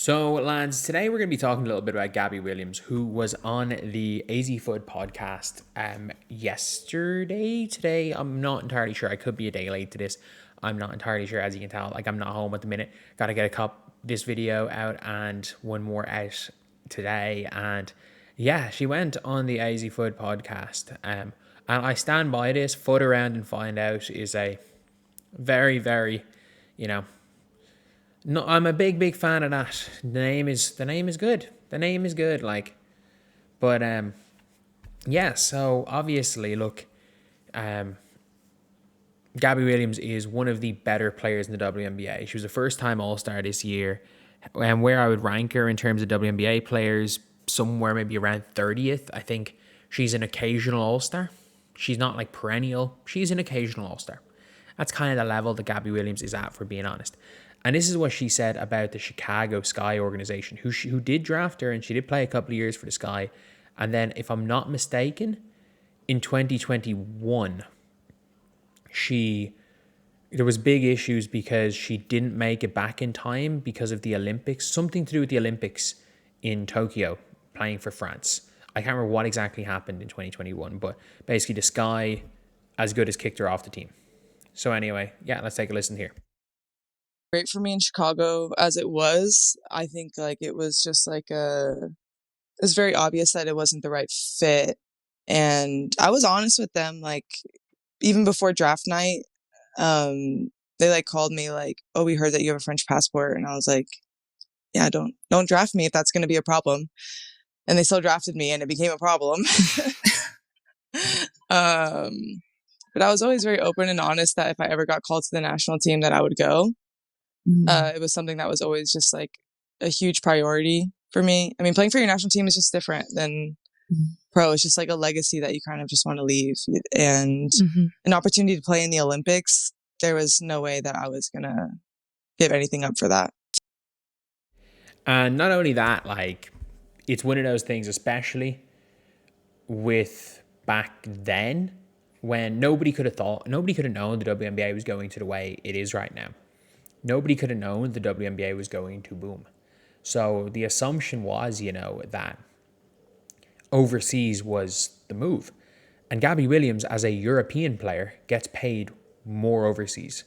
So, lads, today we're going to be talking a little bit about Gabby Williams, who was on the AZ Foot podcast yesterday. Today, I'm not entirely sure. I could be a day late to this. I'm not entirely sure, as you can tell. Like, I'm not home at the minute. Got to get this video out and one more out today. And yeah, she went on the AZ Foot podcast. And I stand by this. Foot Around and Find Out is a very, very, you know, no, I'm a big fan of that. The name is good. The name is good, like, but yeah. So obviously, look, Gabby Williams is one of the better players in the WNBA. She was a first-time All-Star this year, and where I would rank her in terms of WNBA players, somewhere maybe around 30th. I think she's an occasional All-Star. She's not like perennial. She's an occasional All-Star. That's kind of the level that Gabby Williams is at, for being honest. And this is what she said about the Chicago Sky organization, who did draft her, and she did play a couple of years for the Sky. And then, if I'm not mistaken, in 2021, there was big issues because she didn't make it back in time because of the Olympics, something to do with the Olympics in Tokyo, playing for France. I can't remember what exactly happened in 2021, but basically the Sky, as good as, kicked her off the team. So anyway, yeah, let's take a listen here. Great for me in Chicago as it was. I think it was just it was very obvious that it wasn't the right fit. And I was honest with them, even before draft night, they called me oh, we heard that you have a French passport. And I was like, yeah, don't draft me if that's going to be a problem. And they still drafted me and it became a problem. But I was always very open and honest that if I ever got called to the national team that I would go. It was something that was always just a huge priority for me. I mean, playing for your national team is just different than pro. It's just a legacy that you kind of just want to leave. And an opportunity to play in the Olympics, there was no way that I was going to give anything up for that. And not only that, it's one of those things, especially with back then, when nobody could have known the WNBA was going to the way it is right now. Nobody could have known the WNBA was going to boom. So the assumption was, that overseas was the move. And Gabby Williams, as a European player, gets paid more overseas.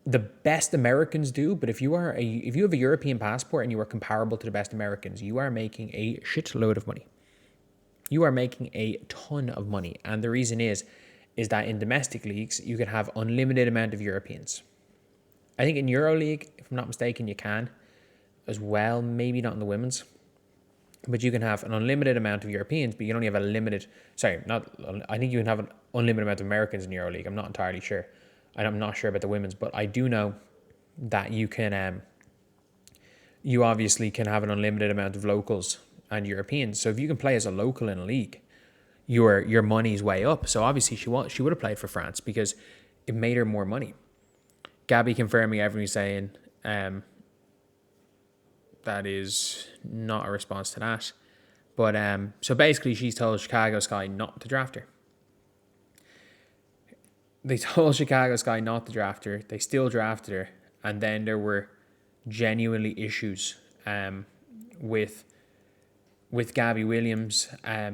The best Americans do, but if you have a European passport and you are comparable to the best Americans, you are making a shitload of money. You are making a ton of money. And the reason is that in domestic leagues, you can have unlimited amount of Europeans. I think in EuroLeague, if I'm not mistaken, you can as well. Maybe not in the women's, but you can have an unlimited amount of Europeans, but you can only have I think you can have an unlimited amount of Americans in EuroLeague. I'm not entirely sure. I'm not sure about the women's, but I do know that you can, you obviously can have an unlimited amount of locals and Europeans. So if you can play as a local in a league, your money's way up. So obviously she would have played for France because it made her more money. Gabby confirming everything saying that is not a response to that. But so basically she's told Chicago Sky not to draft her. They told Chicago Sky not to draft her. They still drafted her. And then there were genuinely issues with Gabby Williams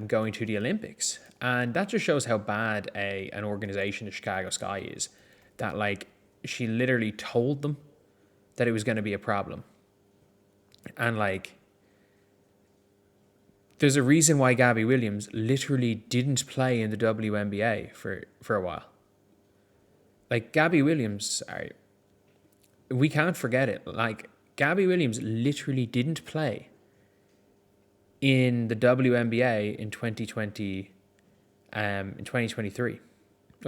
going to the Olympics. And that just shows how bad an organization the Chicago Sky is. That she literally told them that it was going to be a problem. And there's a reason why Gabby Williams literally didn't play in the WNBA for a while. Gabby Williams, we can't forget it. Gabby Williams literally didn't play in the WNBA in 2023. Or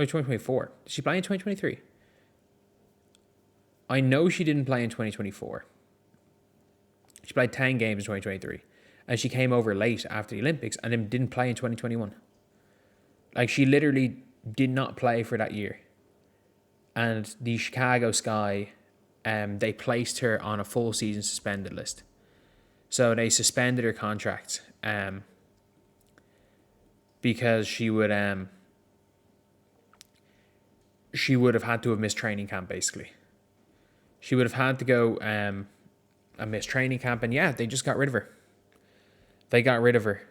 2024. Did she play in 2023? I know she didn't play in 2024. She played 10 games in 2023. And she came over late after the Olympics and then didn't play in 2021. She literally did not play for that year. And the Chicago Sky, they placed her on a full season suspended list. So they suspended her contract because she would have had to have missed training camp, basically. She would have had to go a missed training camp, and yeah, they just got rid of her. They got rid of her,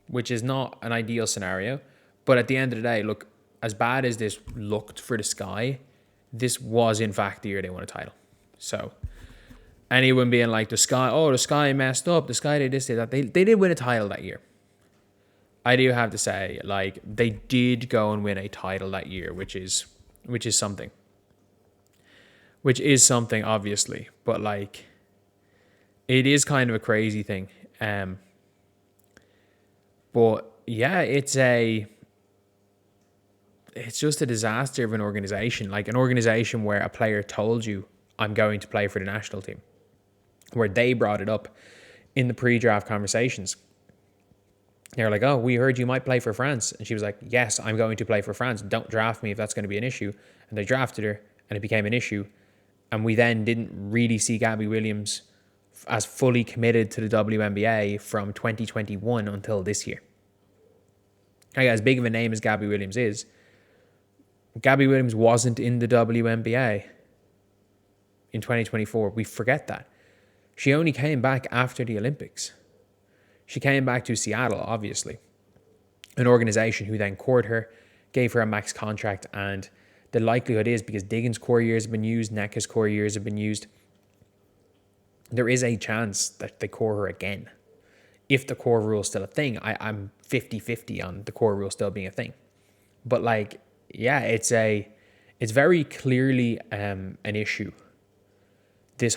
which is not an ideal scenario. But at the end of the day, look, as bad as this looked for the Sky, this was in fact the year they won a title. So anyone being like the Sky messed up, the Sky did this, did that, they did win a title that year. I do have to say, like, they did go and win a title that year, which is something. Which is something, obviously, but like, it is kind of a crazy thing. But yeah, it's just a disaster of an organization. Like an organization where a player told you, I'm going to play for the national team, where they brought it up in the pre-draft conversations. They're like, oh, we heard you might play for France. And she was like, yes, I'm going to play for France. Don't draft me if that's going to be an issue. And they drafted her and it became an issue. And we then didn't really see Gabby Williams as fully committed to the WNBA from 2021 until this year. Like, as big of a name as Gabby Williams is, Gabby Williams wasn't in the WNBA in 2024. We forget that. She only came back after the Olympics. She came back to Seattle, obviously, an organization who then courted her, gave her a max contract, and the likelihood is, because Diggins' core years have been used, Nneka's core years have been used, there is a chance that they core her again. If the core rule is still a thing, I'm 50-50 on the core rule still being a thing. But like, yeah, it's very clearly an issue. The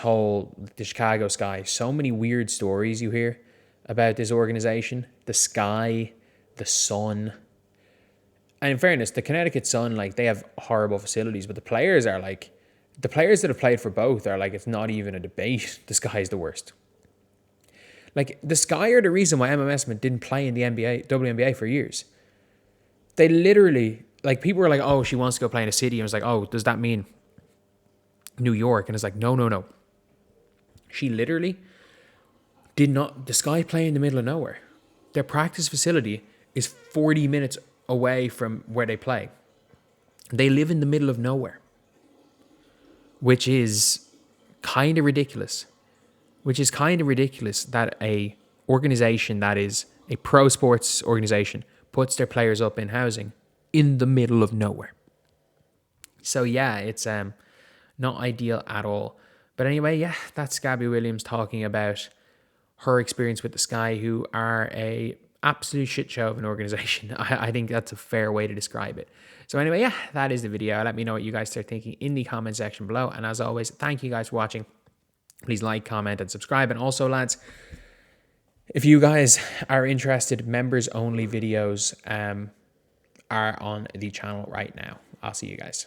Chicago Sky, so many weird stories you hear about this organization, the Sky, the Sun. And in fairness, the Connecticut Sun, like, they have horrible facilities, but the players that have played for both are like, it's not even a debate. The Sky is the worst. Like, the Sky are the reason why Emma Messman didn't play in the WNBA for years. They literally, like, people were like, oh, she wants to go play in a city. And it's like, oh, does that mean New York? And it's like, no. She literally the Sky play in the middle of nowhere. Their practice facility is 40 minutes away from where they play. They live in the middle of nowhere, which is kind of ridiculous. That a organization that is a pro sports organization puts their players up in housing in the middle of nowhere. So yeah, it's not ideal at all. But anyway, yeah, that's Gabby Williams talking about her experience with the Sky, who are a absolute shit show of an organization. I think that's a fair way to describe it. So anyway, yeah, that is the video. Let me know what you guys start thinking in the comment section below. And as always, thank you guys for watching. Please like, comment, and subscribe. And also, lads, if you guys are interested, members only videos are on the channel right now. I'll see you guys.